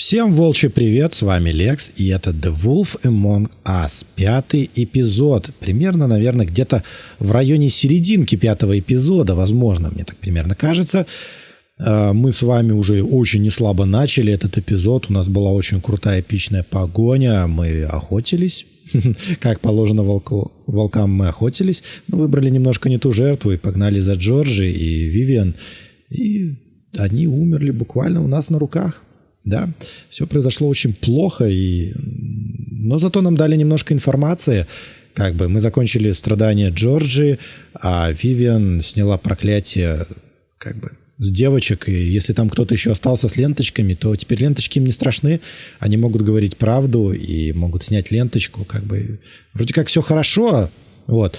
Всем волчий привет, с вами Лекс, и это The Wolf Among Us, 5-й эпизод. Примерно, наверное, где-то в районе серединки 5-го эпизода, возможно, мне так примерно кажется. Мы с вами уже очень неслабо начали этот эпизод, у нас была очень крутая эпичная погоня, мы охотились, как положено волкам мы охотились, но выбрали немножко не ту жертву и погнали за Джорджи и Вивиан, и они умерли буквально у нас на руках. Да, все произошло очень плохо, но зато нам дали немножко информации. Как бы мы закончили страдания Джорджи, а Вивиан сняла проклятие как бы с девочек. И если там кто-то еще остался с ленточками, то теперь ленточки им не страшны. Они могут говорить правду и могут снять ленточку. Как бы вроде как все хорошо, вот,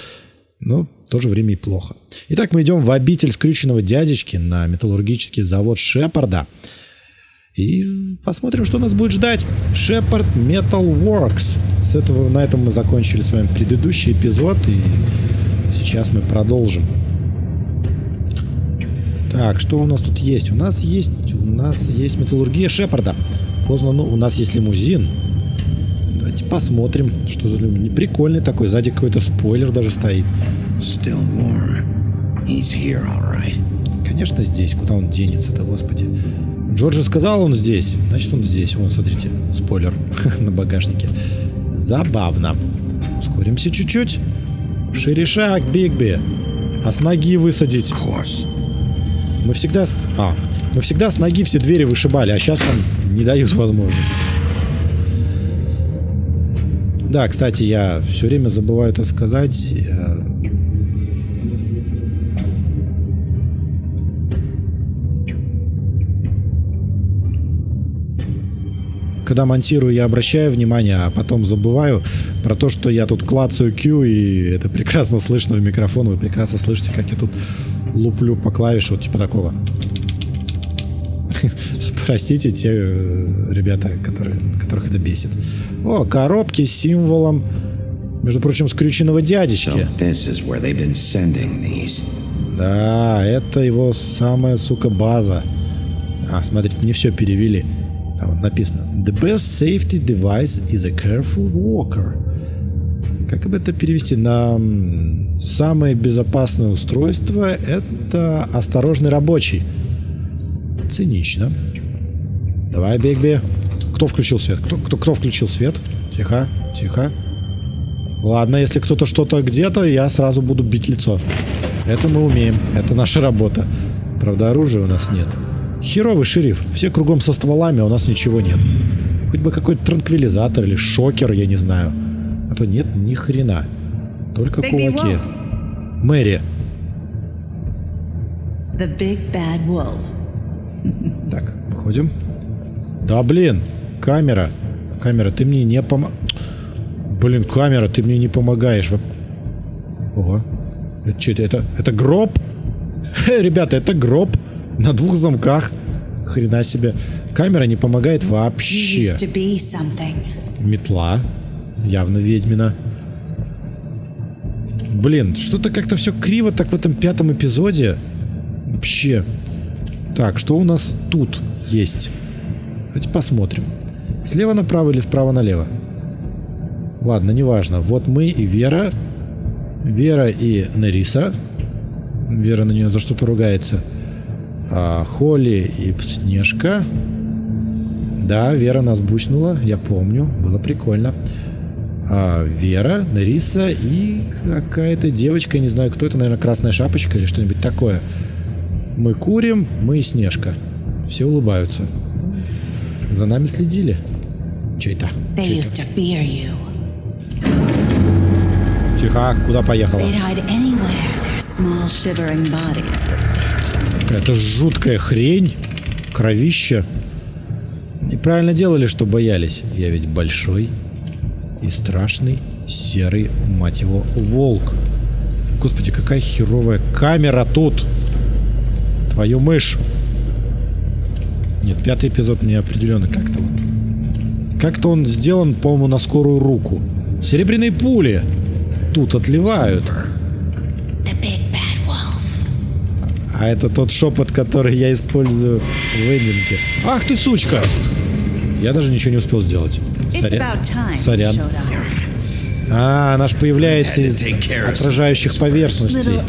но в то же время и плохо. Итак, мы идем в обитель скрюченного дядечки на металлургический завод Шепарда. И посмотрим, что нас будет ждать. Shepard Metal Works. На этом мы закончили с вами предыдущий эпизод. И сейчас мы продолжим. Так, что у нас тут есть? У нас есть металлургия Шепарда. Поздно, у нас есть лимузин. Давайте посмотрим, что за лимузин. Прикольный такой. Сзади какой-то спойлер даже стоит. Конечно, здесь. Куда он денется-то, господи. Джорджи сказал, он здесь. Значит, он здесь. Вон, смотрите, спойлер на багажнике. Забавно. Ускоримся чуть-чуть. Шире шаг, Бигби. А с ноги высадить. Мы всегда с ноги все двери вышибали, а сейчас нам не дают возможности. Да, кстати, я все время забываю это сказать. Когда монтирую, я обращаю внимание, а потом забываю про то, что я тут клацаю Q, и это прекрасно слышно в микрофон. Вы прекрасно слышите, как я тут луплю по клавише, вот типа такого. Простите те ребята, которых это бесит. О, коробки с символом, между прочим, скрюченного дядечки. Да, это его самая, сука, база. Смотрите, не все перевели. Там вот написано: The best safety device is a careful walker. Как бы это перевести? На самое безопасное устройство — это осторожный рабочий. Цинично. Давай, Бигби. Кто включил свет? Кто включил свет? Тихо, тихо. Ладно, если кто-то что-то где-то, я сразу буду бить лицо. Это мы умеем. Это наша работа. Правда, оружия у нас нет. Херовый шериф. Все кругом со стволами, а у нас ничего нет. Хоть бы какой-то транквилизатор или шокер, я не знаю. А то нет ни хрена. Только кулаки. Мэри. Так, выходим. Да, блин. Камера. Камера, ты мне не помогаешь. Блин, камера, ты мне не помогаешь. Ого. Это что это? Это гроб? Ребята, это гроб. На 2 замках. Хрена себе. Камера не помогает вообще. Метла. Явно ведьмина. Блин, что-то как-то все криво так в этом 5-м эпизоде. Вообще. Так, что у нас тут есть? Давайте посмотрим. Слева направо или справа налево? Ладно, неважно. Вот мы и Вера. Вера и Нериса. Вера на нее за что-то ругается. Холли и Снежка. Да, Вера нас буснула, я помню, было прикольно. Вера, Нериса и какая-то девочка, не знаю кто это, наверное, красная шапочка или что-нибудь такое. Мы курим, мы и Снежка. Все улыбаются. За нами следили. Че это? Тихо, куда поехала? Это жуткая хрень. Кровища. Неправильно делали, что боялись. Я ведь большой и страшный серый, мать его, волк. Господи, какая херовая камера тут. Твою мышь. Нет, 5-й эпизод мне определенно как-то вот. Как-то он сделан, по-моему, на скорую руку. Серебряные пули тут отливают. А это тот шепот, который я использую в эндинге. Ах ты, сучка! Я даже ничего не успел сделать. Сорян. А, она ж появляется из отражающих поверхностей.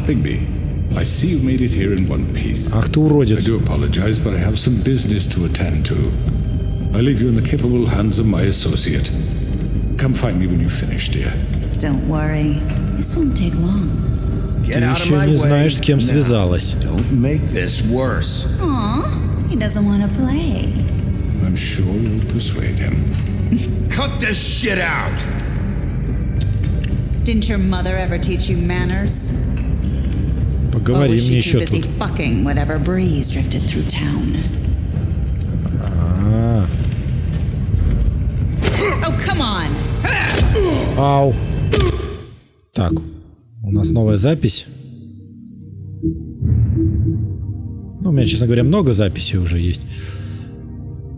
Bigby. I see you made it here in one piece. Ах ты уродец. I do apologize, but I have some business to attend to. I leave you in the capable hands of my associate. Come find me when you finish, dear. Don't worry. This won't take long. Ты еще не знаешь, с кем связалась. Don't make this worse. Aw, he doesn't want to play. I'm sure you'll persuade him. Cut this shit out! Didn't your mother ever teach you manners? Поговори мне еще тут. Fucking whatever breeze drifted through town. Oh, come on. Ау. Так, у нас новая запись. Ну, у меня, честно говоря, много записей уже есть.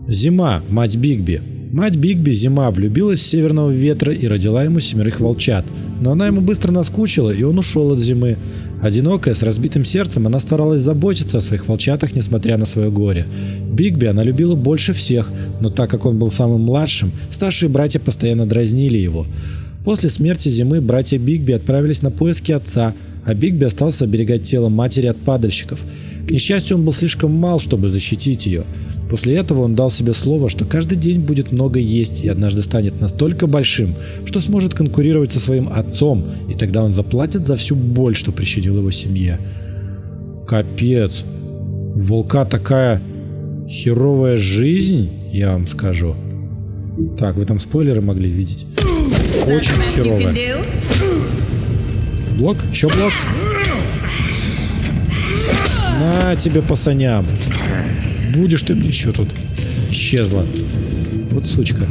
Зима, мать Бигби. Мать Бигби, Зима, влюбилась в Северного Ветра и родила ему 7 волчат. Но она ему быстро наскучила, и он ушел от Зимы. Одинокая, с разбитым сердцем, она старалась заботиться о своих волчатах, несмотря на свое горе. Бигби она любила больше всех, но так как он был самым младшим, старшие братья постоянно дразнили его. После смерти Зимы братья Бигби отправились на поиски отца, а Бигби остался оберегать тело матери от падальщиков. К несчастью, он был слишком мал, чтобы защитить ее. После этого он дал себе слово, что каждый день будет много есть и однажды станет настолько большим, что сможет конкурировать со своим отцом, и тогда он заплатит за всю боль, что причинил его семье. Капец. У волка такая херовая жизнь, я вам скажу. Так, вы там спойлеры могли видеть. Очень херовая. Блок? Еще блок? На тебе по саням. Будешь ты мне еще тут. Исчезла. Вот сучка.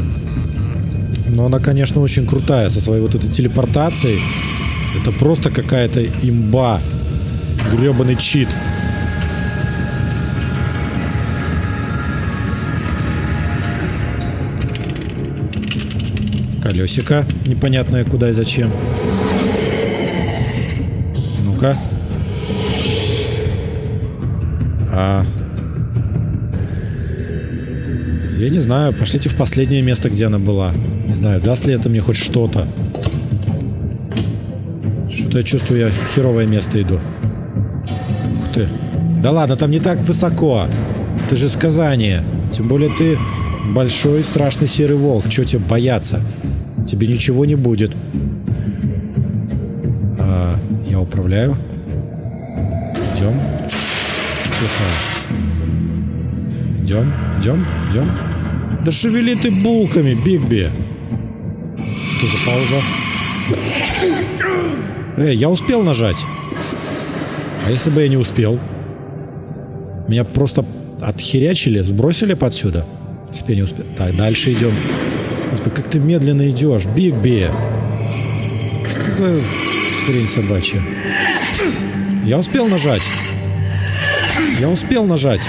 Но она, конечно, очень крутая со своей вот этой телепортацией. Это просто какая-то имба. Гребаный чит. Колесико. Непонятное куда и зачем. Ну-ка. Я не знаю, пошлите в последнее место, где она была. Не знаю, даст ли это мне хоть что-то. Что-то я чувствую, я в херовое место иду. Ух ты. Да ладно, там не так высоко. Ты же сказание. Тем более ты большой страшный серый волк. Чего тебе бояться? Тебе ничего не будет. Я управляю. Идем. Тихо. Идем, идем, идем. Да шевели ты булками, Бигби. Что за пауза? Я успел нажать. А если бы я не успел? Меня просто отхерячили, сбросили подсюда. Если бы я не успел. Так, дальше идем. Господи, как ты медленно идешь, Бигби. Что за хрень собачья? Я успел нажать. Я успел нажать.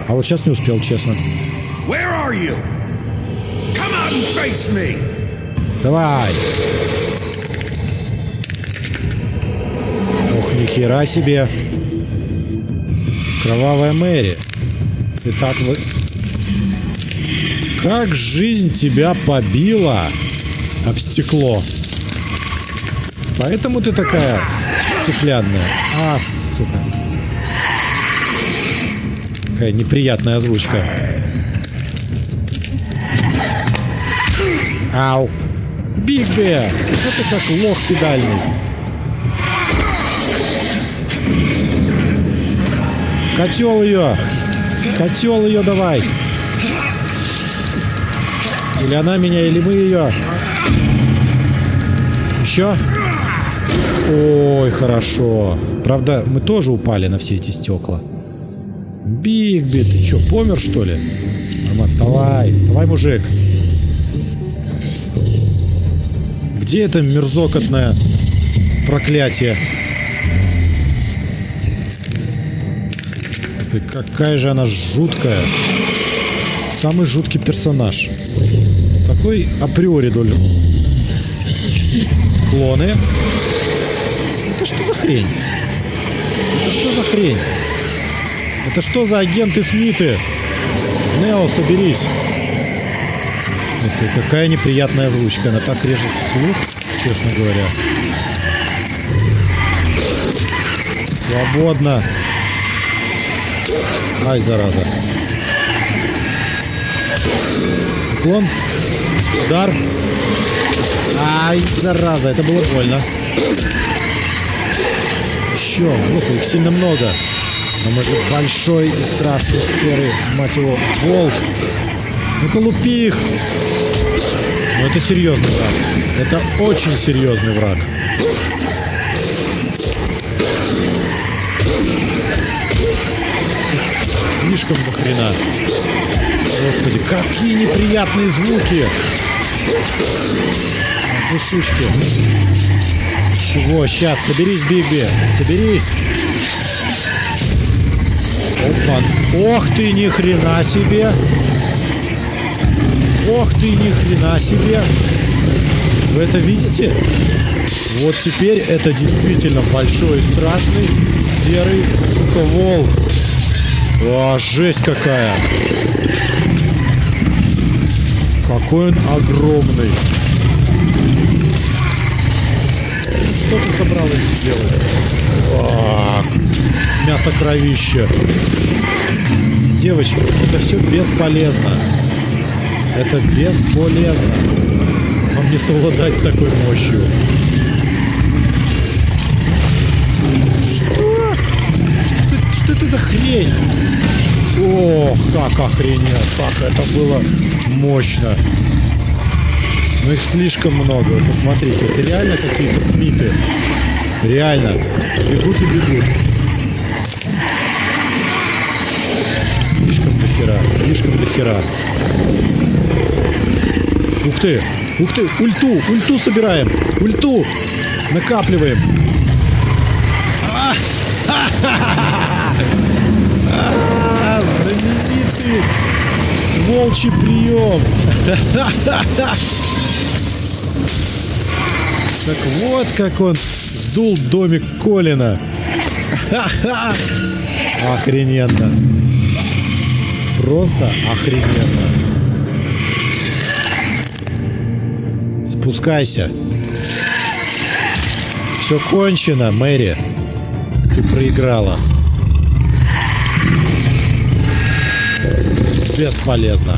А вот сейчас не успел, честно. Давай. Ох, нихера себе. Кровавая Мэри. Ты так вы... Как жизнь тебя побила об стекло. Поэтому ты такая стеклянная. А, сука. Какая неприятная озвучка. Ау. Бигби, что ты как лох педальный? Котел ее. Котел ее давай. Или она меня, или мы ее. Еще? Ой, хорошо. Правда, мы тоже упали на все эти стекла. Бигби, ты что, помер, что ли? Нормально, вставай, вставай, мужик. Где это мерзокотное проклятие? Какая же она жуткая. Самый жуткий персонаж. Такой априори долю. Клоны. Это что за хрень? Это что за хрень? Это что за агенты Смиты? Нео, соберись. Какая неприятная озвучка. Она так режет слух, честно говоря. Свободно. Ай, зараза. Уклон. Удар. Ай, зараза. Это было больно. Еще. Ох, их сильно много. Но может большой и страшный серый, мать его, волк. Ну-ка, лупи их. Ну, это серьезный враг. Это очень серьезный враг. Слишком до хрена. Господи, какие неприятные звуки. Вы сучки. Чего? Сейчас, соберись, Бигби. Соберись. Опа. Ох ты, ни хрена себе. Ох ты, ни хрена себе. Вы это видите? Вот теперь это действительно большой, страшный, серый, сука, волк. О, жесть какая. Какой он огромный. Что ты собралась сделать? Так. Мясо-кровище. Девочки, это все бесполезно. Это бесполезно. Вам не совладать с такой мощью. Что? Что это за хрень? Ох, как охренеть. Как это было мощно. Но их слишком много. Посмотрите, это реально какие-то Смиты. Реально. Бегут и бегут. Слишком дохера. Слишком дохера. Ух ты! Ух ты! Ульту! Ульту собираем! Ульту! Накапливаем! Знаменитый волчий прием! Так вот как он сдул домик Колина! Охрененно! Просто охрененно! Спускайся. Все кончено, Мэри. Ты проиграла. Бесполезно.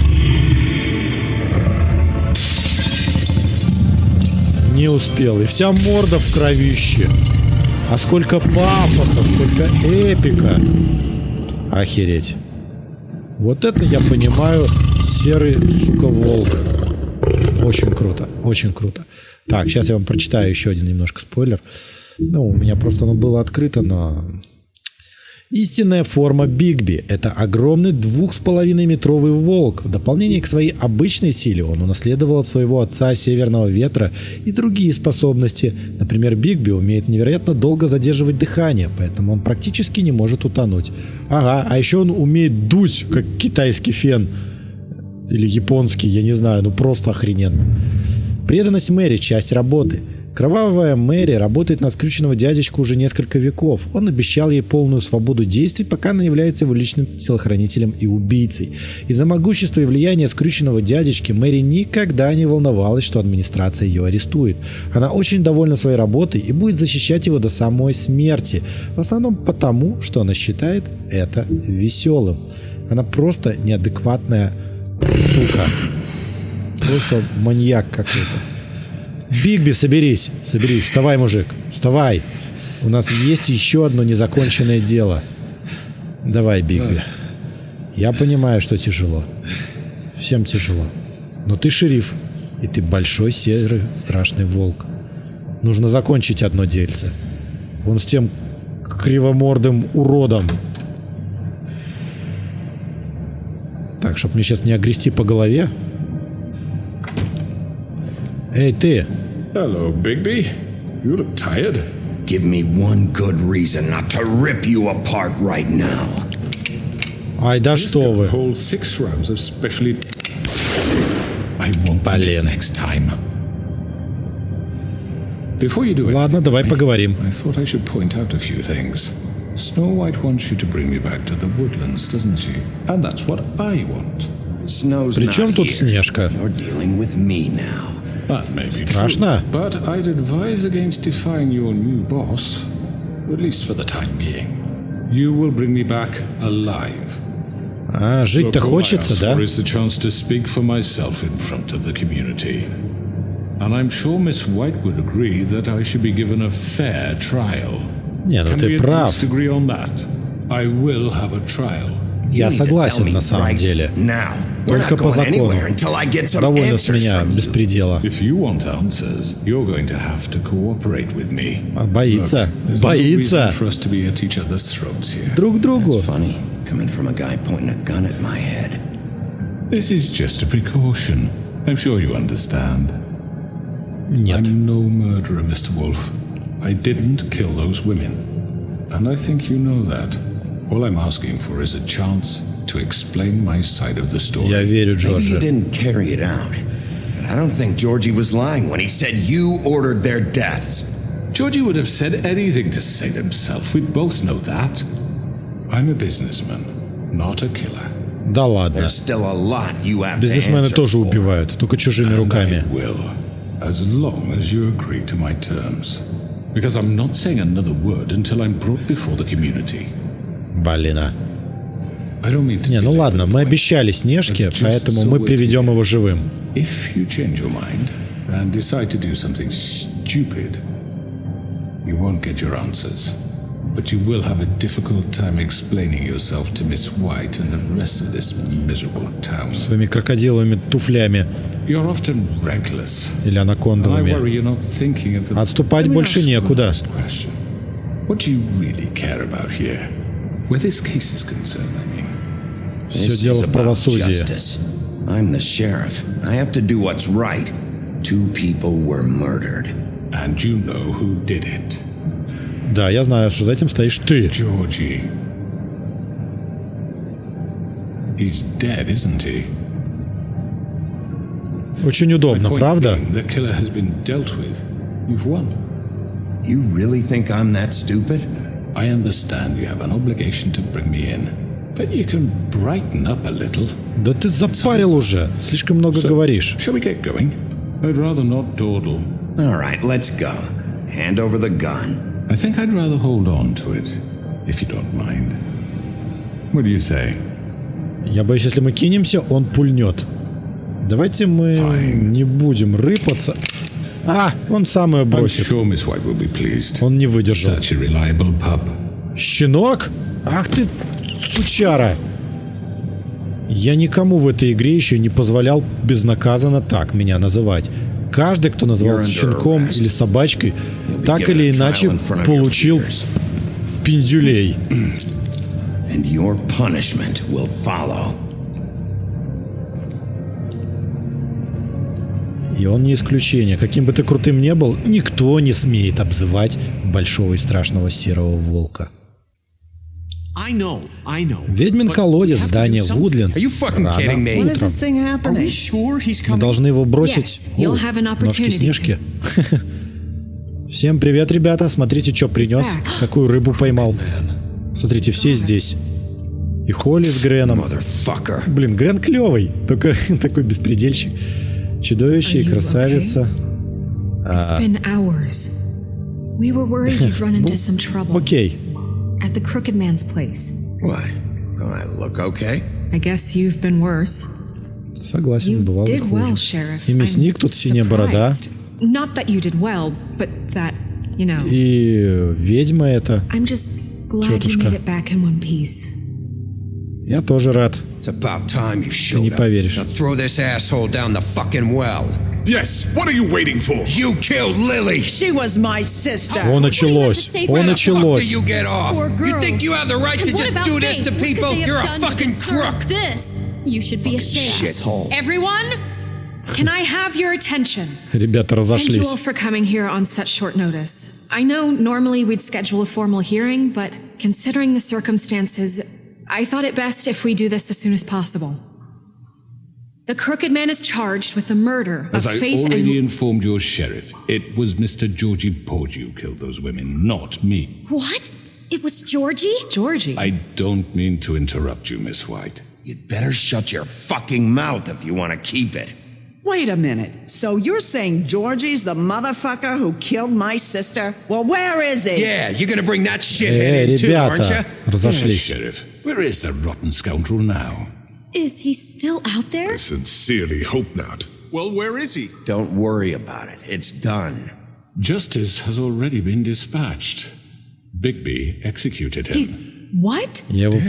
Не успел. И вся морда в кровище. А сколько пафоса, сколько эпика. Охереть. Вот это я понимаю, серый, сука, волк. Очень круто, очень круто. Так, сейчас я вам прочитаю еще один немножко спойлер. Ну, у меня просто оно было открыто, но... Истинная форма Бигби – это огромный 2,5-метровый волк. В дополнение к своей обычной силе он унаследовал от своего отца Северного Ветра и другие способности. Например, Бигби умеет невероятно долго задерживать дыхание, поэтому он практически не может утонуть. Ага, а еще он умеет дуть, как китайский фен. Или японский, я не знаю, ну просто охрененно. Преданность Мэри – часть работы. Кровавая Мэри работает на скрюченного дядечку уже несколько веков. Он обещал ей полную свободу действий, пока она является его личным телохранителем и убийцей. Из-за могущества и влияния скрюченного дядечки Мэри никогда не волновалась, что администрация ее арестует. Она очень довольна своей работой и будет защищать его до самой смерти. В основном потому, что она считает это веселым. Она просто неадекватная сука. Просто маньяк какой-то. Бигби, соберись. Соберись. Вставай, мужик. Вставай. У нас есть еще одно незаконченное дело. Давай, Бигби. Я понимаю, что тяжело. Всем тяжело. Но ты шериф. И ты большой, серый, страшный волк. Нужно закончить одно дельце. Вон с тем кривомордым уродом. Так, чтоб мне сейчас не огрести по голове. Эй, ты! Hello, Bigby. You look tired. Give me one good reason not to rip you apart right now. Ай, да что вы! Whole 6 rounds of specially. I won't do this next time. Before you do it, Ладно, давай поговорим. I thought I should point out a few things. Snow White wants you to bring me back to the woodlands, doesn't she? And that's what I want. Snow's Причем not тут here. Снежка? You're dealing with me now. That may be Страшно? true, but I'd advise against defying your new boss, at least for the time being. You will bring me back alive. А, жить-то Look, all I хочется, ask да? for is the chance to speak for myself in front of the community. And I'm sure Miss White would agree that I should be given a fair trial. Не, ну Can we ты at прав. least agree on that? I will have a trial. Я You need to tell согласен me на самом right деле. now. We're Только not по going закону. anywhere until I get some Довольно с answers меня from you. беспредела. If you want answers, you're going to have to cooperate with me. Боится. Look, there's no Боится. reason for us to be at each other's throats here. Друг к другу. Funny, coming from a guy pointing a gun at my head. This is just a precaution. I'm sure you understand. Нет. I'm no murderer, Mr. Wolf. I didn't kill those women. And I think you know that. All I'm asking for is a chance to explain my side of the story. Я верю Maybe you Джорджи. didn't carry it out. But I don't think Georgie was lying when he said you ordered their deaths. Georgie would have said anything to save himself. We both know that. I'm a businessman, not a killer. Да ладно. There's still a lot you have to Бизнесмены answer тоже for. убивают, только чужими And руками. I will, as long as you agree to my terms. Because I'm not saying another word until I'm brought before the community. Блин. I don't mean to Не, ну belabor ладно, the мы point, обещали Снежке, but just поэтому so мы we're приведем clear, его живым. If you change your mind and decide to do something stupid, you won't get your answers. But you will have a difficult time explaining yourself to Miss White and the rest of this miserable town. Своими крокодиловыми туфлями You're often reckless. или And I анакондовыми. worry you're not thinking of the... Отступать Let me больше ask you некуда. one last question. What do you really care about here? Where this case is concerned, I mean. Все This дело is в about правосудии. justice. I'm the sheriff. I have to do what's right. 2 people were murdered. And you know who did it. Да, я знаю, что за этим стоишь ты. Georgie. He's dead, isn't he? Очень удобно, Point правда? being, the killer has been dealt with. You've won. You really think I'm that stupid? I understand you have an obligation to bring me in, but you can brighten up a little. Да ты запарил уже. Слишком много говоришь. Shall we get going? I'd rather not dawdle. All right, let's go. Hand over the gun. I think I'd rather hold on to it, if you don't mind. What do you say? Я боюсь, если мы кинемся, он пульнет. Давайте мы Fine. не будем рыпаться. А, он сам ее I'm бросит. sure Miss White will be pleased. Он не выдержал. Such a reliable pup. Щенок? Ах ты, сучара! Я никому в этой игре еще не позволял безнаказанно так меня называть. Каждый, кто назывался щенком или собачкой, так или иначе получил пиндюлей. And your punishment will follow. И он не исключение. Каким бы ты крутым ни был, никто не смеет обзывать большого и страшного серого волка. I know. Ведьмин колодец, здание Вудлендс. Are you fucking Рано kidding me? When is утром. this thing Are we happening? sure he's Мы coming? должны его бросить. Yes, you'll have an Ножки opportunity Снежки. Всем привет, ребята. Смотрите, что принес. back. Какую рыбу поймал. Смотрите, все здесь. И Холли с Греном. Motherfucker. Блин, Грен клевый. Только такой беспредельщик. Чудовище и Are you красавица. It's been hours. We were worried you'd run into some trouble Окей. at the Crooked Man's place. What? Don't I look okay? I guess you've been worse. Согласен, You бывало и did well, хуже. Sheriff. И мясник I'm тут синяя борода. surprised. Not that you did well, but that, you know. И ведьма это. I'm just glad you Тетушка. made it back in one piece. Я тоже рад. It's about time you Ты не showed up. поверишь. Now throw this asshole down the fucking well. Yes, what are you waiting for? You killed Lily. She was my sister. О, началось. О, Where the fuck do началось. you get off? Poor You girls. think you have the right And to what just about do this they? to What could people? they have You're a done to fucking deserve crook. This. You should be ashamed. Shithole. Everyone, can I have your attention? Ребята Thank you all разошлись. for coming here on such short notice. I know normally we'd schedule a formal hearing, but considering the circumstances, I thought it best if we do this as soon as possible. The Crooked Man is charged with the murder As of I Faith already and... informed your sheriff, it was Mr. Georgie Porgy who killed those women, not me. What? It was Georgie? Georgie? I don't mean to interrupt you, Miss White. You'd better shut your fucking mouth if you want to keep it. Wait a minute. So you're saying Georgie's the motherfucker who killed my sister? Well, where is he? Yeah, you're gonna bring that shithead in too, aren't you? Ребята, разошлись. Sheriff, where is the rotten scoundrel now? Is he still out there? I sincerely hope not. Well, where is he? Don't worry about it. It's done. Justice has already been dispatched. Bigby executed him. He's... what? Я его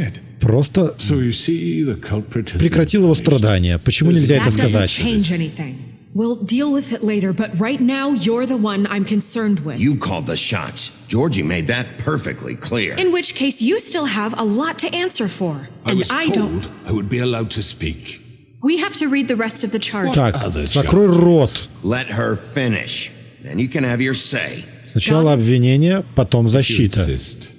просто So you see, the culprit has прекратил его been punished. страдания. Почему нельзя это That doesn't сказать? change anything. We'll deal with it later, but right now you're the one I'm concerned with. You called the shots. Georgie made that perfectly clear. In which case you still have a lot to answer for. I And was I don't. told I would be allowed to speak. We have to read the rest of the charges. Так, Other закрой charges. рот. Let her finish. Then you can have your say. Сначала обвинение, потом You защита. insist.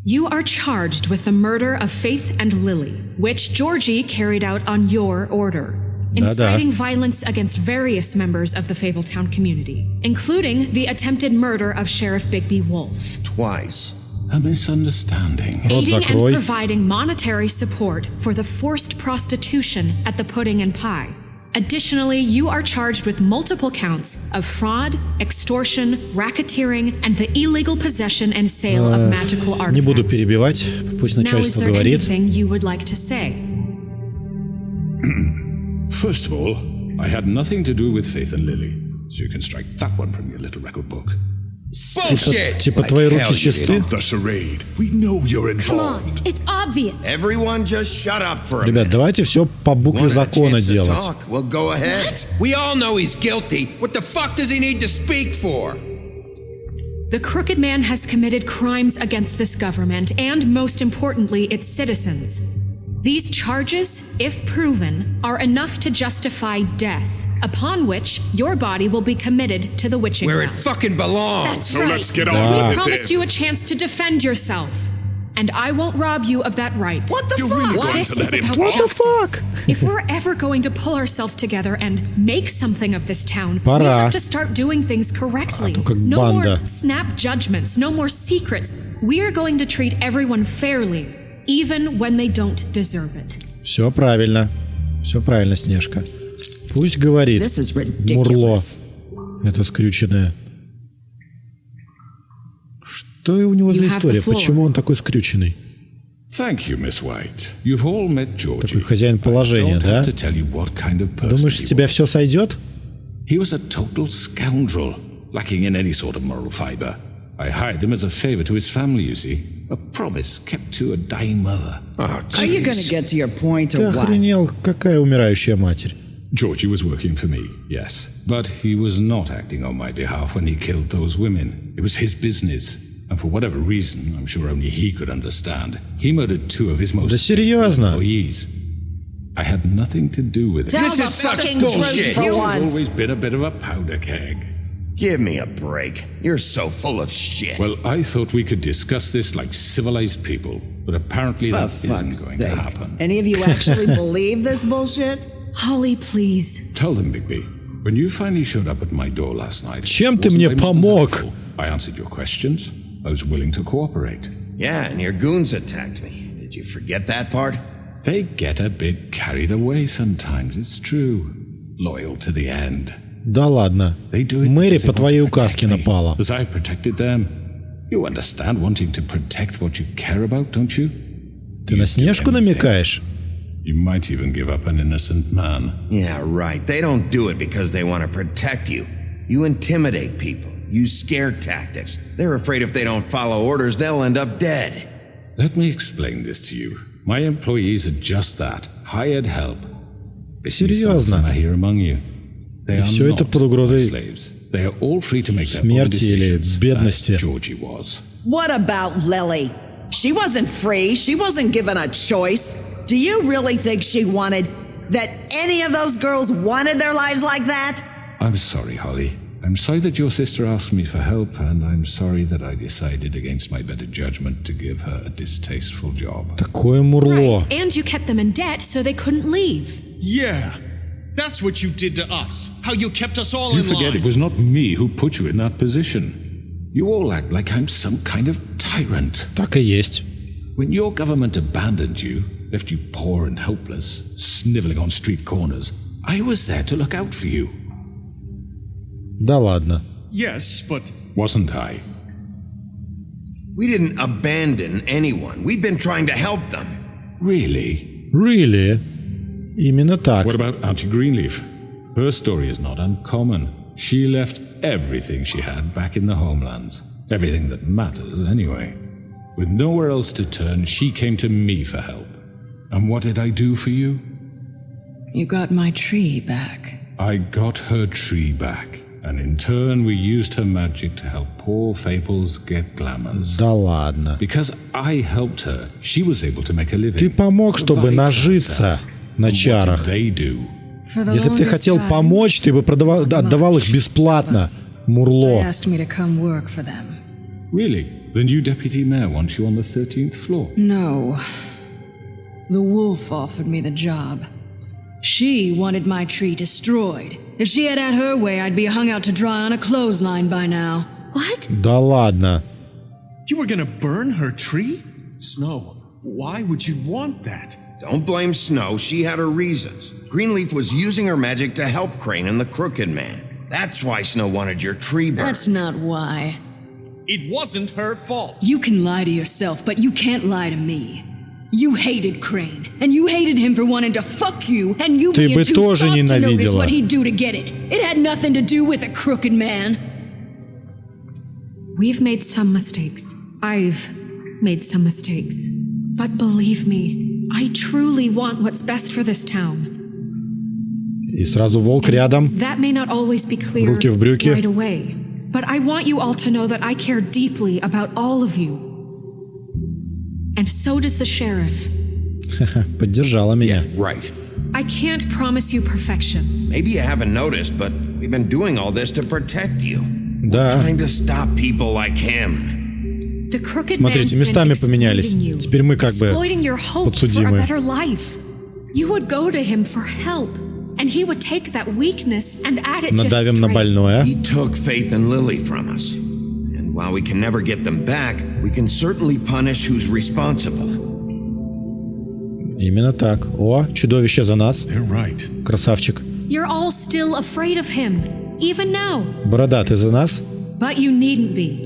You are charged with the murder of Faith and Lily, which Georgie carried out on your order, inciting violence against various members of the Fabletown community, including the attempted murder of Sheriff Bigby Wolf. Twice. A misunderstanding. Рот Aiding and закрой. providing monetary support for the forced prostitution at the Pudding and Pie. Additionally, you are charged with multiple counts of fraud, extortion, racketeering, and the illegal possession and sale of magical artifacts. Не буду перебивать, пусть Now, is начальство there говорит. anything you would like to say? First of all, I had nothing to do with Faith and Lily, so you can strike that one from your little record book. Типа твои руки чисты? Stop the charade. We know you're Come on, involved. it's obvious. Everyone just shut up for a Ребят, minute. давайте все по букве Want a закона chance to делать. talk? Well, go ahead. We all know he's guilty. What the fuck does he need to speak for? The Crooked Man has committed crimes against this government and, most importantly, its citizens. These charges, if proven, are enough to justify death, upon which your body will be committed to the witching Where it well. fucking belongs. That's So right. let's get on We with it promised then. you a chance to defend yourself, and I won't rob you of that right. What the You're fuck? really going This to is let him about talk? justice. If we're ever going to pull ourselves together and make something of this town, we Пора. have to start doing things correctly. А то как No банда. more snap judgments, no more secrets. We're going to treat everyone fairly, even when they don't deserve it. Все правильно, Снежка. Пусть говорит This is Мурло, ridiculous. это скрюченное. Что у него за You have история? the floor. Почему он такой скрюченный? Thank you, Miss White. You've all met Georgie. Такой хозяин положения, Don't да? have to tell you what kind of person Думаешь, с he тебя was. все сойдет? He was a total scoundrel, lacking in any sort of moral fiber. I hired him as a favor to his family, you see. A promise kept to a dying mother. Oh, Are you gonna get to your point Ты or what? охренел, какая умирающая матерь. Georgie was working for me, yes. But he was not acting on my behalf when he killed those women. It was his business. And for whatever reason, I'm sure only he could understand, he murdered two of his most Да серьезно? employees. I had nothing to do with it. Tell This the is such fucking bullshit. truth for He's once. always been a bit of a powder keg. Give me a break. You're so full of shit. Well, I thought we could discuss this like civilized people, but apparently For that isn't fuck's going sake. to happen. Any of you actually believe this bullshit? Holly, please. Tell them, Bigby, when you finally showed up at my door last night, Чем ты wasn't мне I more than помог? helpful? I answered your questions. I was willing to cooperate. Yeah, and your goons attacked me. Did you forget that part? They get a bit carried away sometimes, it's true. Loyal to the end. Да ладно. They do it Мэри because they по твоей want to указке protect me, напала. as I protected them. You understand wanting to protect what you care about, don't you? Ты на Снежку намекаешь? You might even give up an innocent man. Yeah, right. They don't do it because they want to protect you. You intimidate people. Use scare tactics. They're afraid if they don't follow orders, they'll end up dead. Let me explain this to you. My employees are just that, hired help. They see Серьезно? something I hear among you. They И are всё это not под угрозой my slaves. They are all free to make their own смерти или decisions, бедности. as Georgie was. What about Lily? She wasn't free. She wasn't given a choice. Do you really think she wanted that any of those girls wanted their lives like that? I'm sorry, Holly. I'm sorry that your sister asked me for help, and I'm sorry that I decided against my better judgment to give her a distasteful job. Такое мурло. Right, and you kept them in debt so they couldn't leave. Yeah. That's what you did to us. How you kept us all You in forget line. it was not me who put you in that position. You all act like I'm some kind of tyrant. Так и есть. When your government abandoned you, left you poor and helpless, sniveling on street corners, I was there to look out for you. Да ладно. Yes, but Wasn't I? We didn't abandon anyone. We've been trying to help them. Really? Really? Именно так. What about Auntie Greenleaf? Her story is not uncommon. She left everything she had back in the homelands. Everything that mattered, anyway. With nowhere else to turn, she came to me for help. And what did I do for you? You got my tree back. I got her tree back. And in turn, we used her magic to help poor Fables get glamours. Да ладно. Because I helped her, she was able to make a living. Ты помог, чтобы Provide for нажиться herself. на And what чарах. did they do? Если бы ты хотел помочь, ты бы отдавал их бесплатно. Мурло. Asked me to come work for them. Really? The new deputy mayor wants you on the 13th floor? No. The wolf offered me the job. She wanted my tree destroyed. If she had her way, I'd be hung out to dry on a clothesline by now. What? Да ладно. you were gonna burn her tree? Snow, why would you want that? Don't blame Snow. She had her reasons. Greenleaf was using her magic to help Crane and the Crooked Man. That's why Snow wanted your tree burned. That's not why. It wasn't her fault. You can lie to yourself, but you can't lie to me. You hated Crane, and you hated him for wanting to fuck you, and you Ты being бы too тоже soft to notice ненавидела. what he'd do to get it. It had nothing to do with a crooked man. We've made some mistakes. I've made some mistakes. But believe me, I truly want what's best for this town. И сразу волк рядом. That may not always be clear Руки в брюки. right away. But I want you all to know that I care deeply about all of you. And so does the sheriff. Поддержала меня. Right. I can't promise you perfection. Maybe you haven't noticed, but we've been doing all this to protect you. Да. Trying to stop people like him. The crooked Смотрите, man's местами been поменялись. exploiting you, Теперь мы как бы exploiting your hope for a подсудимые. better life. You would go to him for help, and he would take that weakness and add it to his Надавим на strength. больное. He took Faith and Lily from us. And while we can never get them back, we can certainly punish who's responsible. Именно так. О, чудовище за нас. They're right. Красавчик. You're all still afraid of him, even now. Борода, ты за нас? But you needn't be.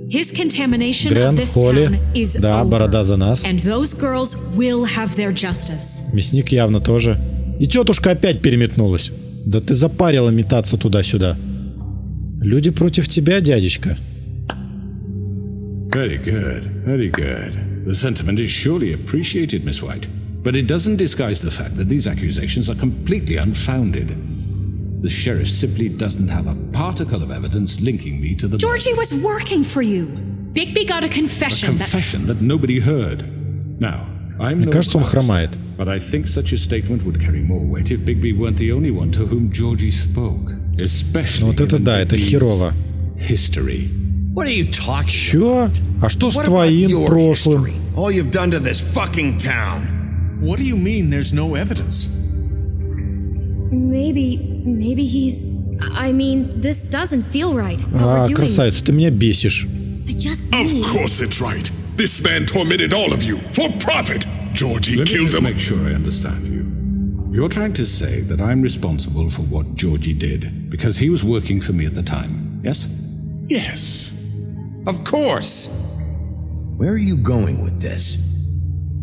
His contamination Грен, of this Холли. town is Да, over. борода за нас. And those girls will have their justice. Мясник явно тоже. И тетушка опять переметнулась. Да ты запарила метаться туда-сюда. Люди против тебя, дядечка. Very good, very good. The sentiment is surely appreciated, Miss White. But it doesn't disguise the fact that these accusations are completely unfounded. The sheriff simply doesn't have a particle of evidence linking me to the... Georgie was working for you. Bigby got a A confession that... confession that nobody heard. Now, I'm Мне no кажется, он barrister, хромает. but I think such a statement would carry more weight if Bigby weren't the only one to whom Georgie spoke. Especially Вот это given да, это Bigby's херово. history. What are you talking Чё? А что с What about твоим your прошлым? history? All you've done to this fucking town. What do you mean there's no evidence? Maybe he's... I mean, this doesn't feel right. How А, we're doing красавица, this. ты меня бесишь. I just Of need... course it's right. This man tormented all of you for profit. Georgie Let me killed just them. make sure I understand you. You're trying to say that I'm responsible for what Georgie did because he was working for me at the time, yes? Yes. Of course. Where are you going with this?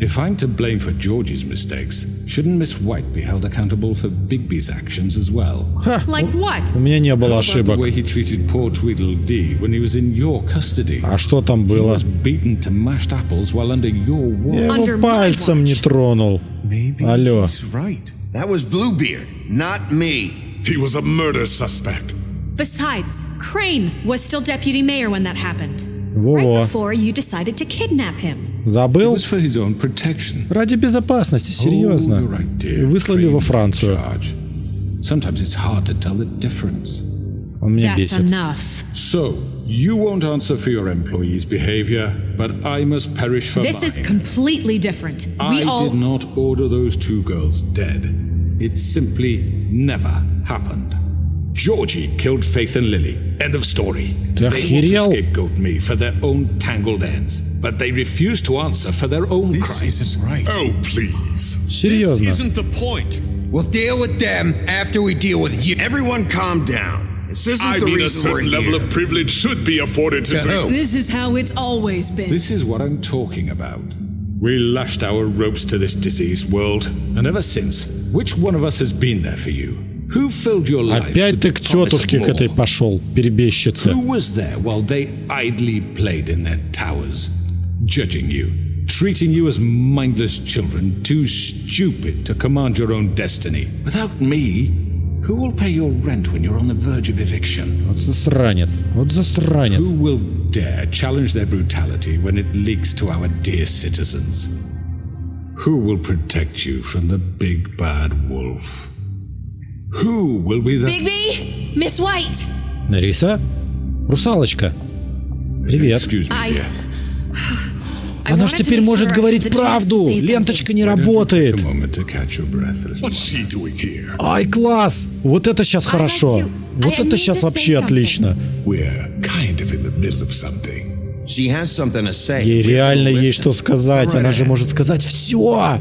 If I'm to blame for Georgie's mistakes, shouldn't Miss White be held accountable for Bigby's actions as well? Like what? У меня не было How about the ошибок. way he treated poor Tweedledee when he was in your custody? А что там He было? was beaten to mashed apples while under your Я watch. Under его my пальцем не watch. тронул. Maybe Алло. he's right. That was Bluebeard, not me. He was a murder suspect. Besides, Crane was still deputy mayor when that happened. Right Во-во. before you decided to kidnap him. It Забыл? was for his own protection. Ради безопасности, Oh, серьезно. you're right, dear. И выслали во Crane Францию. in charge. Sometimes it's hard to tell the difference. Он меня That's бесит. enough. So, you won't answer for your employees' behavior, but I must perish for This mine. is completely different. I We all... did not order those two girls dead. It simply never happened. Georgie killed Faith and Lily. End of story. Ты They want to охерел? scapegoat me for their own tangled ends, but they refuse to answer for their own This crimes. isn't right. Oh, please. Серьезно. This isn't the point. We'll deal with them after we deal with you. Everyone calm down. This isn't I the mean, a reason we're certain level here. of privilege should be afforded to who? This is how it's always been. This is what I'm talking about. We lashed our ropes to this diseased world, and ever since, which one of us has been there for you? Who filled your life Опять with ты the к promise of тетушке к этой more? пошел, перебежчице. Who was there while they idly played in their towers, judging you, treating you as mindless children, too stupid to command your own destiny? Without me, who will pay your rent when you're on the verge of eviction? Вот засранец, вот засранец. Who will dare challenge their brutality when it leaks to our dear citizens? Who will protect you from the big bad wolf? Who will be the... Bigby! Miss White! Нариса? Русалочка. Привет. Excuse me, dear. Она ж теперь может говорить правду. Ленточка не работает. Take a moment to catch your breath, Elizabeth. What's she doing here? Ай, класс! Вот это сейчас хорошо. Вот это сейчас вообще отлично. We're kind of in the middle of something. She has something to say. Ей реально Listen. есть что сказать. Она же может сказать все.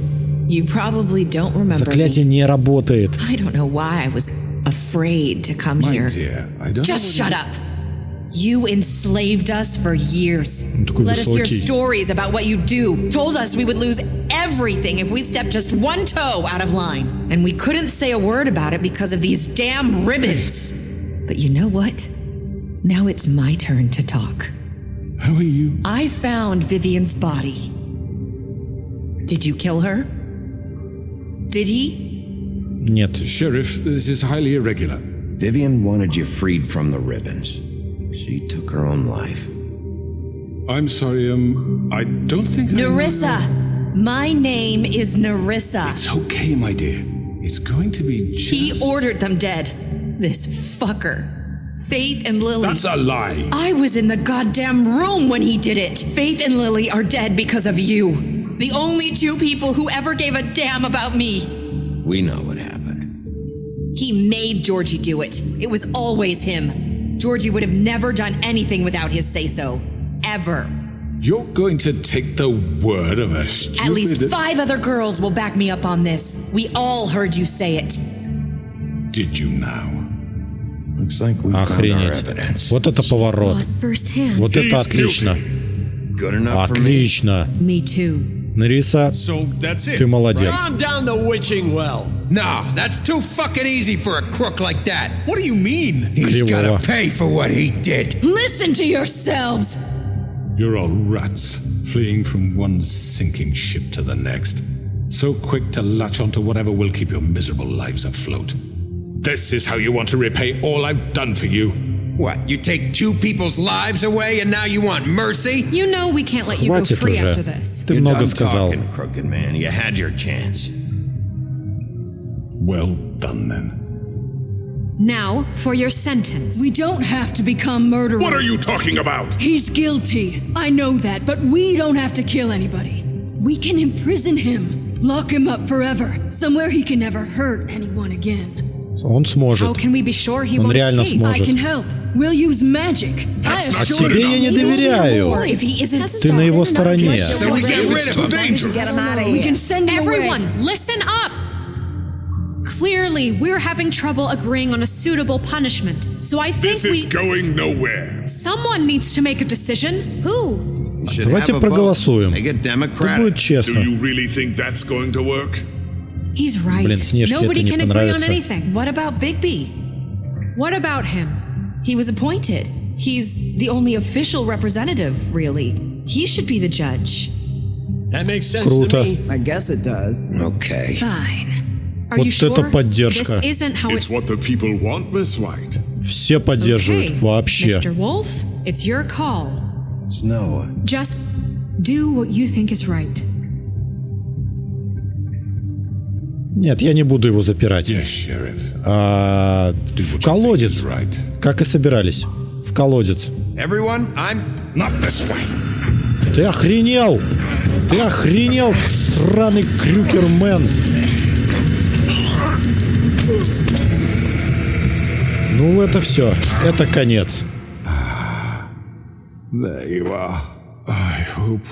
You probably don't remember Заклятие me. не работает. I don't know why I was afraid to come My here. dear, I don't Just know shut up. You enslaved us for years. такой Let us hear высокий. stories about what you do. Told us we would lose everything if we stepped just one toe out of line. And we couldn't say a word about it because of these damn ribbons. But you know what? Now it's my turn to talk. How are you? I found Vivian's body. Did you kill her? Did he? Нет. Sheriff, this is highly irregular. Vivian wanted you freed from the ribbons. She took her own life. I'm sorry, I don't think Nerissa! My name is Nerissa. It's okay, my dear. It's going to be just... He ordered them dead. This fucker. Faith and Lily. That's a lie. I was in the goddamn room when he did it. Faith and Lily are dead because of you. The only two people who ever gave a damn about me. We know what happened. He made Georgie do it. It was always him. Georgie would have never done anything without his say-so. Ever. You're going to take the word of a stupid... At least 5 other girls will back me up on this. We all heard you say it. Did you now? Looks like we found our Охренеть. evidence. Вот это поворот. Saw it firsthand. Вот это He's отлично. Good enough for me. Отлично. Me too. Нариса, So that's it. ты молодец. Drown down the witching well. No, that's too fucking easy for a crook like that. What do you mean? He's Кривого. gotta pay for what he did. Listen to yourselves. You're all rats, fleeing from one sinking ship to the next. So quick to latch onto whatever will keep your miserable lives afloat. This is how you want to repay all I've done for you. What, you take 2 people's lives away and now you want mercy? You know we can't let you go Хватит free after уже. this. Ты You're много done сказал. talking, crooked man. You had your chance. Well done, then. Now, for your sentence. We don't have to become murderers. What are you talking about? He's guilty. I know that, but we don't have to kill anybody. We can imprison him. Lock him up forever. Somewhere he can never hurt anyone again. Он How сможет. can we be sure he Он won't реально escape? I сможет. can help. We'll use magic. That's not assure good Тебе я не enough. доверяю. Or if he isn't Ты на его стороне. So we get rid It's of too him. dangerous. Get him out of We here. can send him away. Everyone, listen up! Clearly, we're having trouble agreeing on a suitable punishment. So I think This is going nowhere. someone needs to make a decision. Who? You should Давайте have a vote. проголосуем. Make it Это democratic. будет Do честно. you really think that's going to work? He's right. Блин, Снежке Nobody это не can agree on понравится. anything. What about Bigby? What about him? He was appointed. He's the only official representative, really. He should be the judge. That makes sense Круто. to me. I guess it does. Okay. Fine. Are Вот you sure? это поддержка. This isn't how It's it's... what the people want, Miss White. Все поддерживают. Okay, Вообще. Mr. Wolf, it's your call. Snow. Just do what you think is right. Нет, я не буду его запирать. Yes, Sheriff. В Do what you think колодец. is right. Как и собирались. В колодец. Everyone, I'm... Not this way. Ты охренел! Ты охренел, сраный крюкермен! Ну, это все. Это конец. There you are. I hope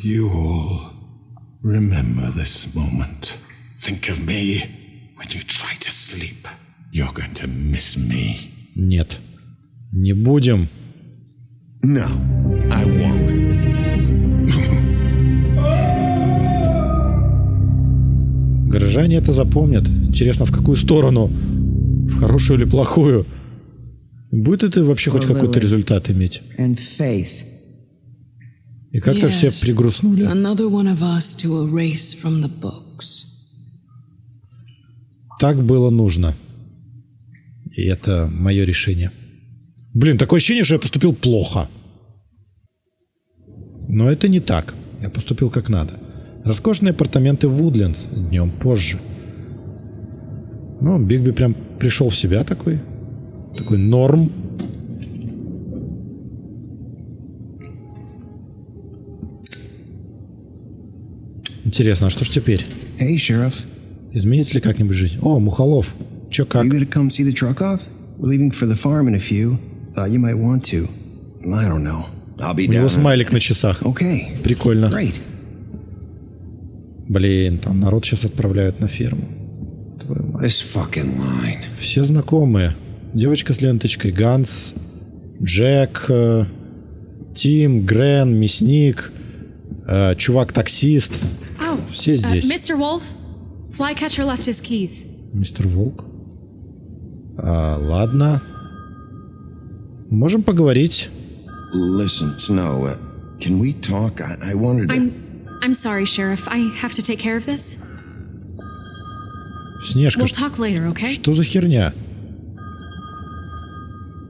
you all remember this moment. Think of me when you try to sleep. You're going to miss me. Нет. Не будем. No, I won't. Горожане это запомнят. Интересно, в какую сторону? В хорошую или плохую? Будет это вообще хоть какой-то результат иметь? И как-то все пригрустнули. Так было нужно. И это мое решение. Блин, такое ощущение, что я поступил плохо. Но это не так. Я поступил как надо. Роскошные апартаменты Вудлендс днем позже. Ну, Бигби прям пришел в себя такой. Такой норм. Интересно, а что ж теперь? Hey, Sheriff. Изменится ли как-нибудь жизнь? О, Мухолов. Чё как? You gonna come see the truck off? We're leaving for the farm in a few. Thought you might want to. I don't know. I'll be У него down. смайлик на часах. Okay. Прикольно. Great. Блин, там народ сейчас отправляют на ферму. Твою мать. This fucking line. Все знакомые. Девочка с ленточкой, Ганс, Джек, Тим, Грен, мясник, чувак-таксист. Все здесь. Mr. Wolf, Flycatcher left his keys. Мистер Волк. Ладно. Можем поговорить. Listen, Snow, can we talk? I wanted to... I'm sorry, Sheriff. I have to take care of this. Снежка, We'll talk later, okay? что за херня?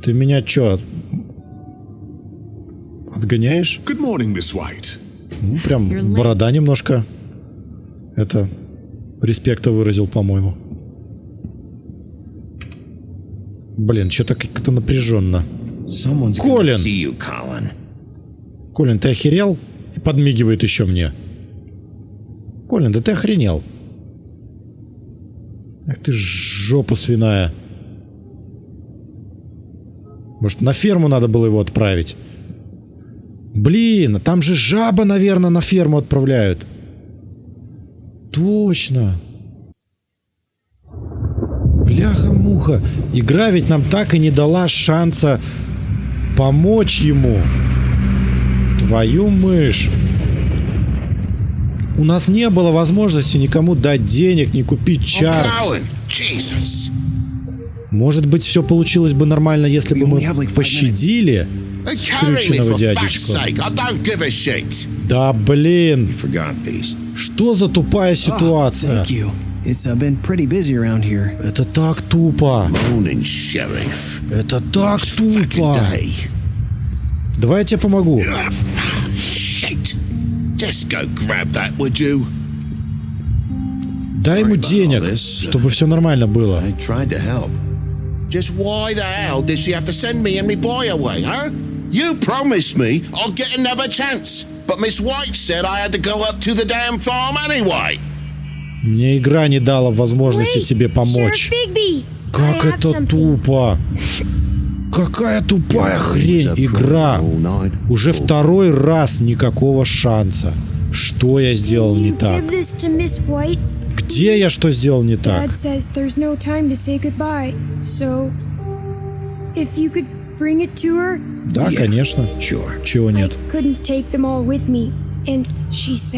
Ты меня чё, отгоняешь? Good morning, Miss White. Ну, прям борода немножко. Это респекта выразил, по-моему. Блин, что-то как-то напряженно. Колин! Колин, ты охерел? И подмигивает еще мне. Колин, да ты охренел. Ах ты жопа свиная. Может, на ферму надо было его отправить? Блин, там же жаба, наверное, на ферму отправляют. Точно. Бляха-муха. Игра ведь нам так и не дала шанса помочь ему. Твою мышь. У нас не было возможности никому дать денег, не купить чар. Может быть, все получилось бы нормально, если бы мы пощадили скрюченного дядечку. Да блин. Что за тупая ситуация? Это так тупо. Это так тупо. Давай я тебе помогу. Дай ему денег, чтобы все нормально было. Just why the hell did she have to send me and me boy away, huh? You promised me I'll get another chance, but Miss White said I had to go up to the damn farm anyway. Мне игра не дала возможности тебе помочь. Как это тупо! Какая тупая хрень игра! Уже второй раз никакого шанса. Что я сделал не так? Где я что сделал не так? Да, конечно. Чего нет?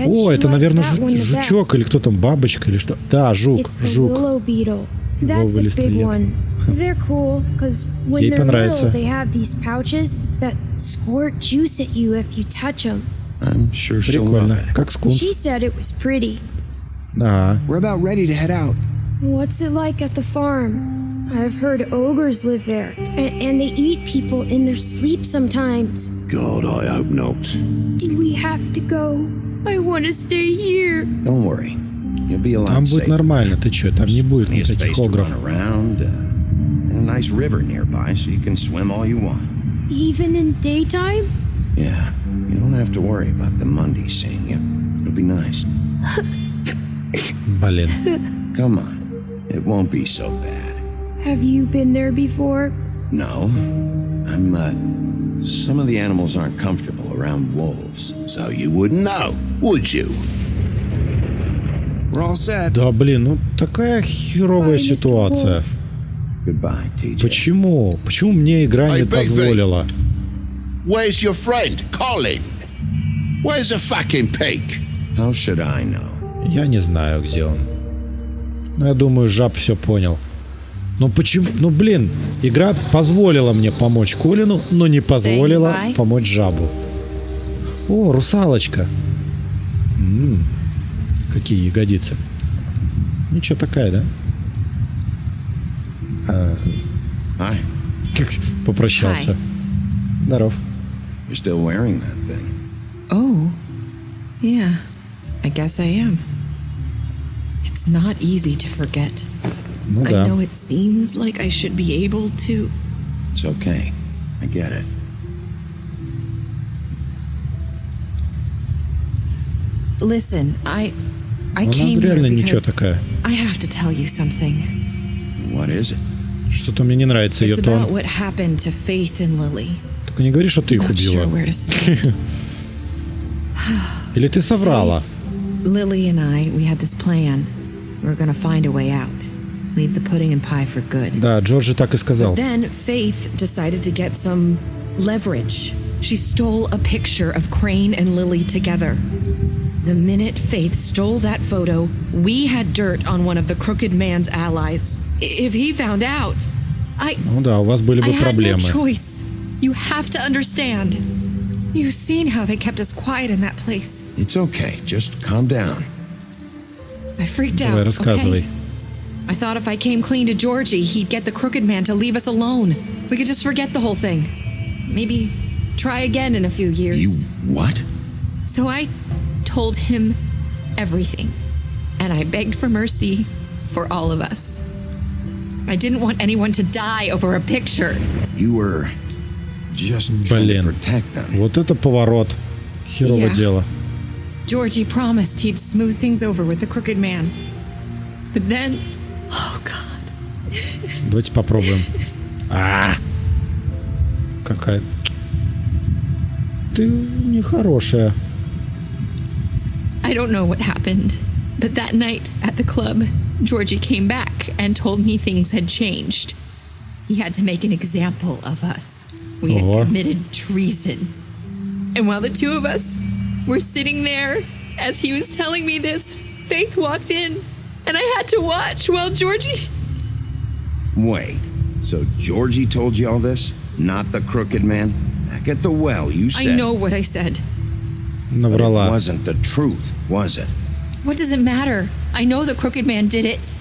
О, это, наверное, жучок или кто там, бабочка или что? Да, жук. Вовылистый лет. Ей понравится. Прикольно, как скунс. Ага. We're about ready to head out. What's it like at the farm? I've heard ogres live there, and they eat people in their sleep sometimes. God, I hope not. Do we have to go? I want to stay here. Don't worry. You'll be a lot Там будет safer. нормально, ты чё, там не будет никаких огров. And a nice river nearby, so you can swim all you want. Even in daytime? Yeah, you don't have to worry about the Mondays seeing you. It'll be nice. Блин. Come on, it won't be so bad. Have you been there before? No. Some of the animals aren't comfortable around wolves. So you wouldn't know, would you? We're all set. Да, блин, ну такая херовая ситуация. Goodbye, TJ. Почему? Почему мне игра не позволила? Where's your friend, Colin? Where's the fucking pig? How should I know? Я не знаю, где он. Но я думаю, жаб все понял. Ну почему? Ну блин, игра позволила мне помочь Колину, но не позволила помочь жабу. О, русалочка. Какие ягодицы. Ничего такая, да? Hi. Попрощался. Здоров. You're still wearing that thing. Oh, yeah, I guess I am. It's not easy to forget. Ну I да. know it seems like I should be able to. It's okay. I get it. Listen, I Она came here реально ничего because такая. I have to tell you something. What is it? Что-то мне не нравится ее It's тон. about what happened to Faith and Lily. Только не говори, что ты их Not убила. sure where to start. Или ты соврала. Lily and I, we had this plan. We were gonna find a way out. Leave the pudding and pie for good. Да, Джорджи так и сказал. Then Faith decided to get some leverage. She stole a picture of Crane and Lily together. The minute Faith stole that photo, we had dirt on one of the crooked man's allies. If he found out, Ну да, у вас были бы I had no проблемы. choice. You have to understand. You've seen how they kept us quiet in that place. It's okay. Just calm down. I freaked Давай, out. рассказывай. Okay? I thought if I came clean to Georgie, he'd get the crooked man to leave us alone. We could just forget the whole thing. Maybe try again in a few years. You what? So I told him everything. And I begged for mercy for all of us. I didn't want anyone to die over a picture. You were just trying to Блин, protect them. вот это поворот. Херово Yeah. дело. Georgie promised he'd smooth things over with the crooked man. But then, oh God. Давайте попробуем. Какая... Ты нехорошая. I don't know what happened, but that night at the club, Georgie came back and told me things had changed. He had to make an example of us. We had committed treason. And while the two of us were sitting there, as he was telling me this, Faith walked in, and I had to watch while Georgie... Wait, so Georgie told you all this? Not the crooked man? Back at the well, you said... I know what I said. Наврала. It wasn't the truth, was it? What does it matter? I know the crooked man did it.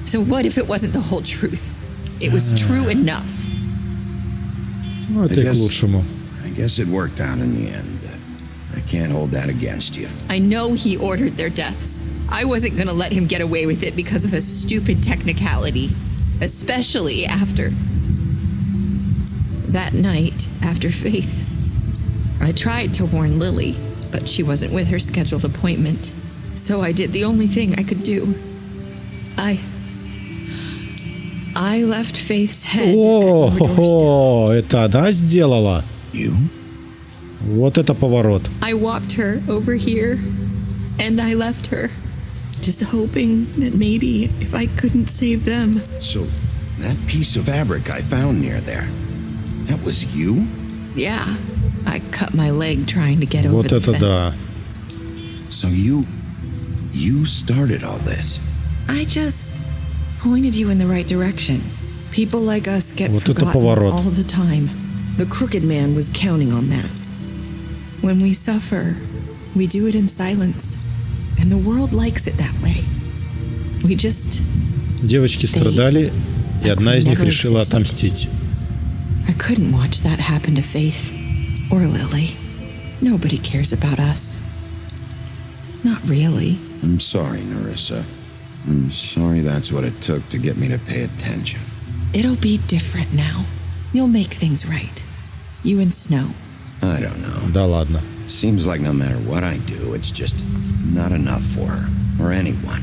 So what if it wasn't the whole truth? It was true enough. Ну, это и к лучшему. I guess it worked out in the end. I can't hold that against you. I know he ordered their deaths. I wasn't gonna let him get away with it because of a stupid technicality. Especially after... that night, after Faith. I tried to warn Lily, but she wasn't with her scheduled appointment. So I did the only thing I could do. I left Faith's head. О, это она сделала? You? Вот это поворот. I walked her over here, and I left her, just hoping that maybe if I couldn't save them. So, that piece of fabric I found near there, that was you? Yeah, I cut my leg trying to get over Вот the это fence. да. So you started all this? I just pointed you in the right direction. People like us get Вот это forgotten поворот. all the time. The crooked man was counting on that. When we suffer, we do it in silence. And the world likes it that way. We just... Девочки страдали, и одна из них решила отомстить. I couldn't watch that happen to Faith or Lily. Nobody cares about us. Not really. I'm sorry, Narissa. I'm sorry that's what it took to get me to pay attention. It'll be different now. You'll make things right. You and Snow. I don't know. Да ладно. Seems like no matter what I do, it's just not enough for her or anyone.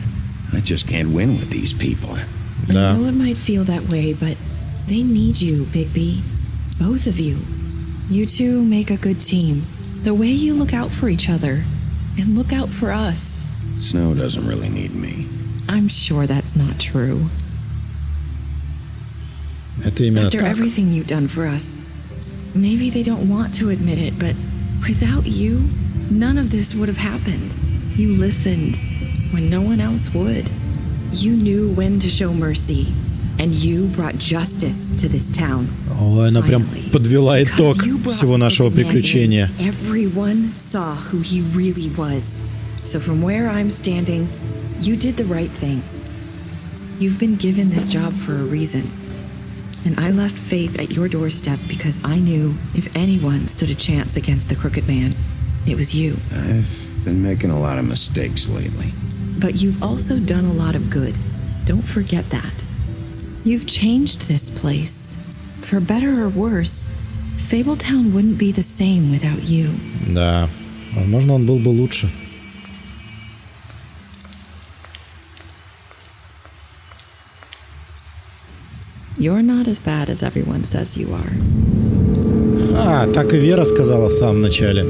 I just can't win with these people. Да. I know it might feel that way, but they need you, Bigby. Both of you. You two make a good team. The way you look out for each other and look out for us. Snow doesn't really need me. I'm sure that's not true. Это именно After так. everything you've done for us, maybe they don't want to admit it, but without you, none of this would have happened. You listened when no one else would. You knew when to show mercy, and you brought justice to this town. Ой, она прям подвела итог всего нашего приключения. Everyone saw who he really was. So from where I'm standing, you did the right thing. You've been given this job for a reason. And I left Faith at your doorstep because I knew if anyone stood a chance against the crooked man, it was you. I've been making a lot of mistakes lately. But you've also done a lot of good. Don't forget that. You've changed this place. For better or worse, Fabletown wouldn't be the same without you. Да, возможно, он был бы лучше. You're not as bad as everyone says you are. А, так и Вера сказала в самом начале.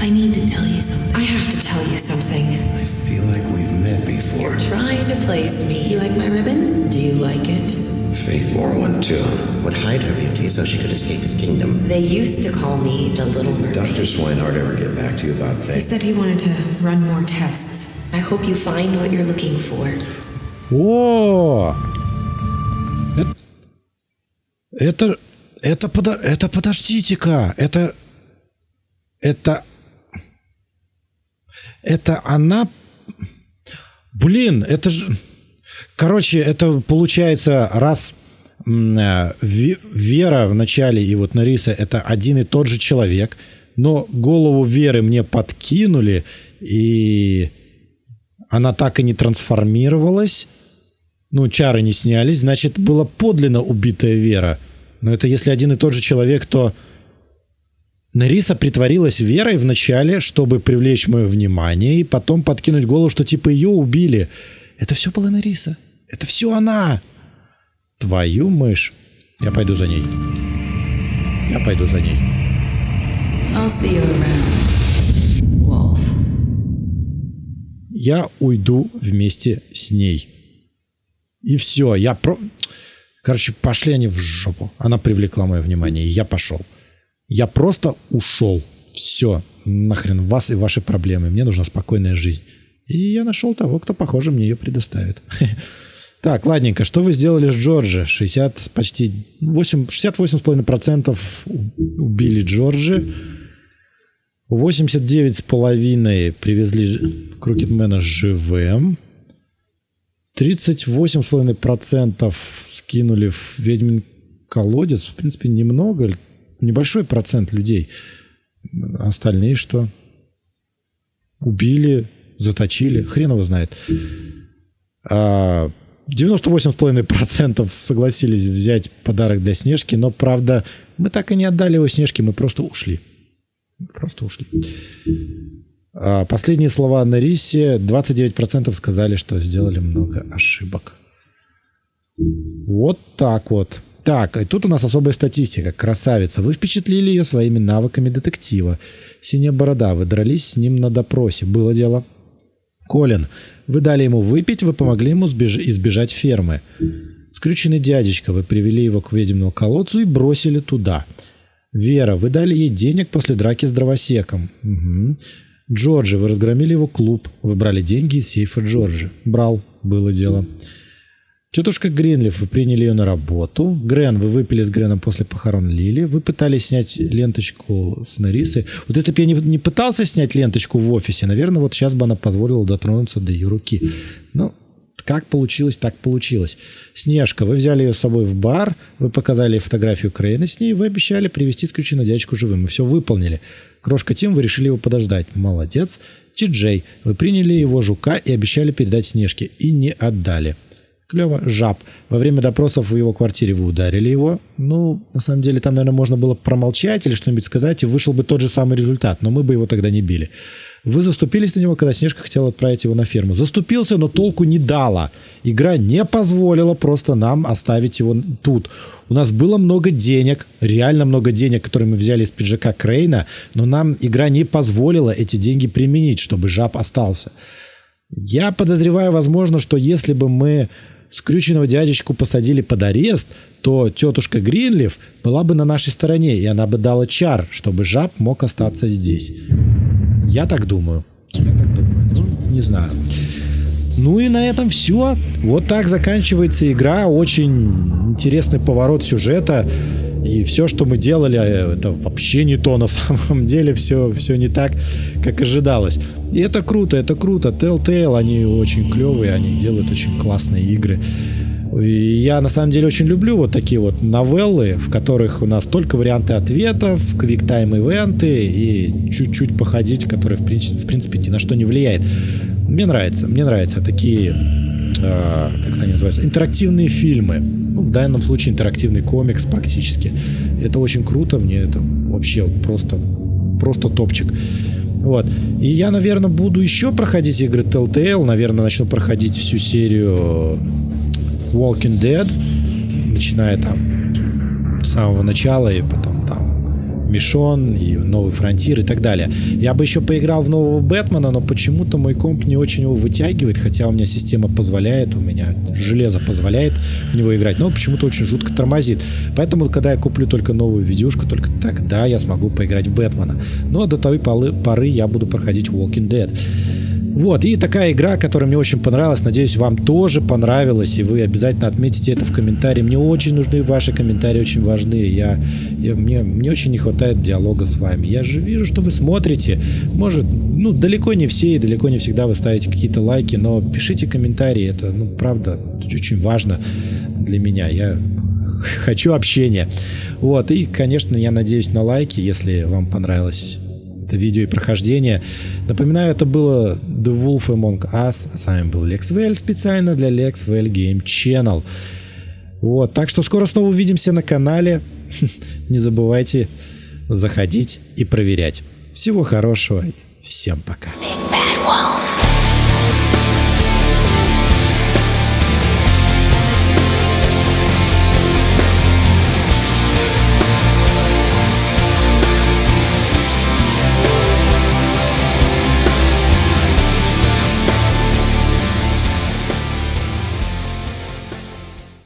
I need to tell you something. I have to tell you something. I feel like we've met before. You're trying to place me. You like my ribbon? Do you like it? Faith wore one too. Would hide her beauty so she could escape his kingdom. They used to call me the Little Mermaid. Dr. Swinehart ever get back to you about Faith? He said he wanted to run more tests. I hope you find what you're looking for. О! Это подождите-ка, это она, блин, это же, короче, это получается, раз Вера в начале и вот Нариса это один и тот же человек, но голову Веры мне подкинули, и она так и не трансформировалась. Ну, чары не снялись, значит, была подлинно убитая Вера. Но это если один и тот же человек, то Нариса притворилась Верой вначале, чтобы привлечь мое внимание, и потом подкинуть голову, что типа ее убили. Это все была Нариса. Это все она. Твою мышь. Я пойду за ней. Я пойду за ней. I'll see you around, Wolf. Я уйду вместе с ней. И все, короче, пошли они в жопу. Она привлекла мое внимание, и я пошел. Я просто ушел. Все, нахрен вас и ваши проблемы. Мне нужна спокойная жизнь. И я нашел того, кто, похоже, мне ее предоставит. Так, ладненько, что вы сделали с Джорджи? 68,5% убили Джорджи. 89,5% привезли Крукетмена живым. 38,5% скинули в ведьмин колодец. В принципе, немного, небольшой процент людей. Остальные что? Убили, заточили. Хрен его знает. 98,5% согласились взять подарок для Снежки, но, правда, мы так и не отдали его Снежке, мы просто ушли. Последние слова на Рисе. 29% сказали, что сделали много ошибок. Вот так вот. Так, и тут у нас особая статистика. Красавица. Вы впечатлили ее своими навыками детектива. Синяя борода. Вы дрались с ним на допросе. Было дело. Колин. Вы дали ему выпить, вы помогли ему избежать фермы. Скрюченный дядечка. Вы привели его к ведьминому колодцу и бросили туда. Вера. Вы дали ей денег после драки с дровосеком. Угу. Джорджи, вы разгромили его клуб. Вы брали деньги из сейфа Джорджи. Брал, было дело. Тетушка Гринлиф, вы приняли ее на работу. Грен, вы выпили с Греном после похорон Лили. Вы пытались снять ленточку с Нарисой. Вот если бы я не пытался снять ленточку в офисе, наверное, вот сейчас бы она позволила дотронуться до ее руки. Ну, как получилось, так получилось. Снежка, вы взяли ее с собой в бар, вы показали фотографию Крейна с ней, вы обещали привезти исключительно дядечку живым. Мы все выполнили. Крошка Тим, вы решили его подождать. Молодец. Ти-Джей, вы приняли его жука и обещали передать Снежке. И не отдали. Клево. Жаб, во время допросов в его квартире вы ударили его. Ну, на самом деле, там, наверное, можно было промолчать или что-нибудь сказать, и вышел бы тот же самый результат, но мы бы его тогда не били. Вы заступились на него, когда Снежка хотела отправить его на ферму. Заступился, но толку не дала. Игра не позволила просто нам оставить его тут. У нас было много денег, реально много денег, которые мы взяли из пиджака Крейна, но нам игра не позволила эти деньги применить, чтобы жаб остался. Я подозреваю, возможно, что если бы мы скрюченного дядечку посадили под арест, то тетушка Гринлиф была бы на нашей стороне, и она бы дала чар, чтобы жаб мог остаться здесь. Я так думаю. Ну, не знаю. Ну и на этом все. Вот так заканчивается игра. Очень интересный поворот сюжета. И все, что мы делали, это вообще не то на самом деле. Все не так, как ожидалось. И это круто, это круто. Telltale, они очень клевые, они делают очень классные игры. И я на самом деле очень люблю вот такие вот новеллы, в которых у нас только варианты ответов, квиктайм-ивенты и чуть-чуть походить, которые в принципе ни на что не влияет. Мне нравятся такие, как это они называются, интерактивные фильмы. Ну, в данном случае интерактивный комикс практически. Это очень круто, мне это вообще просто топчик. Вот. И я, наверное, буду еще проходить игры Telltale, наверное, начну проходить всю серию Walking Dead, начиная там с самого начала, и потом там Мишон, и Новый Фронтир и так далее. Я бы еще поиграл в нового Бэтмена, но почему-то мой комп не очень его вытягивает, хотя у меня система позволяет, у меня железо позволяет в него играть, но почему-то очень жутко тормозит. Поэтому, когда я куплю только новую видюшку, только тогда я смогу поиграть в Бэтмена. Но до той поры я буду проходить Walking Dead. Вот, и такая игра, которая мне очень понравилась. Надеюсь, вам тоже понравилась, и вы обязательно отметите это в комментарии. Мне очень нужны ваши комментарии, очень важны. Мне очень не хватает диалога с вами. Я же вижу, что вы смотрите. Может, далеко не все и далеко не всегда вы ставите какие-то лайки, но пишите комментарии. Это, правда, очень важно для меня. Я хочу общения. Вот, и, конечно, я надеюсь на лайки, если вам понравилось это видео и прохождение. Напоминаю, это было The Wolf Among Us. А с вами был Лекс Вель, специально для Лекс Вель Game Channel. Вот, так что скоро снова увидимся на канале. Не забывайте заходить и проверять. Всего хорошего. Всем пока.